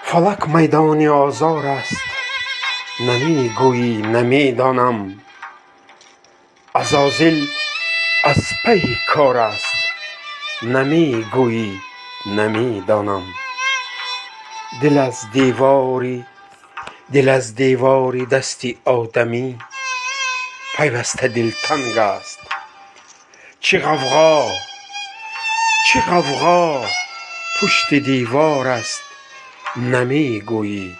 فلک میدان آزار است نمی گویی نمی دانم. عزازیل از پی کار است نمی گویی نمی دانم. دل از دیواری دستی آدمی پیوسته دلتنگ است. چه غوغا پشت دیوار است نمی گویی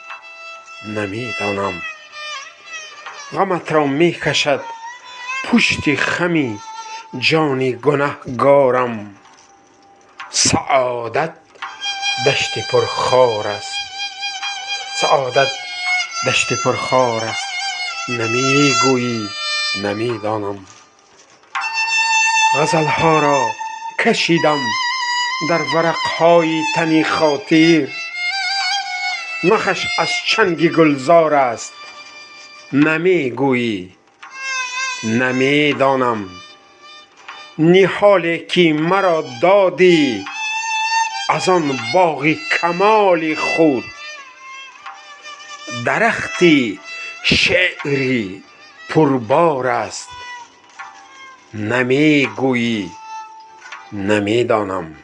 نمی دانم. غمت را می کشد پشت خمی جان گنهگارم. سعادت دشت پرخار است نمی گویی نمی دانم. غزلها را کشیدم در ورقهای تنی خاطر. نخش از چنگ گلزار است نمی گویی نمی دانم. نهالی که مرا دادی از آن باغ کمال خود، درختی شعری پربار است نمی گویی نمی دانم.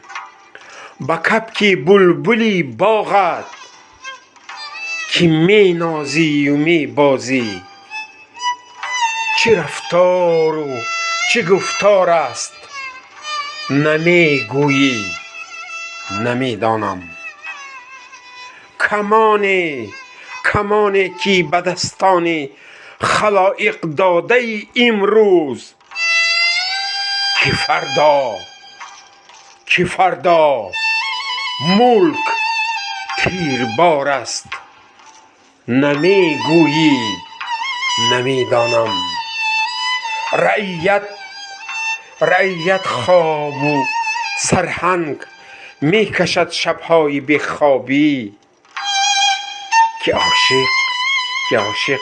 به کبک بلبلی باغت که می نازی و می بازی، چه رفتار و چه گفتار است نمی گویی نمی دانم. کمانی که به دستان خلایق داده ای امروز، که فردا ملک تیربار است نمی گویی نمی دانم. رعیت خواب و سرهنگ می کشد شبهای بیخوابی، که عاشق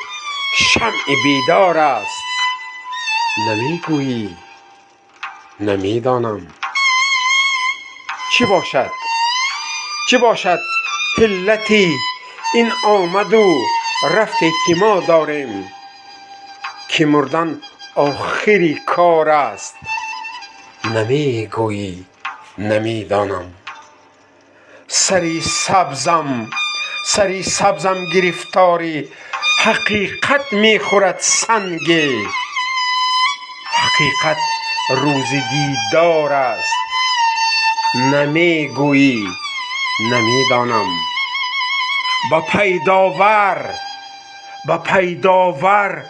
شمع بیدار است نمی گویی نمی دانم. چه باشد علت این آمد و رفتی که ما داریم، که مردن آخری کار است نمی گویی نمی دانم. سری سبزم گرفتاری حقیقت می خورد سنگ. حقیقت روز دیدار است نمی گویی نمی دانم. با پیداور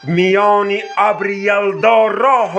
میان ابر یلدا راه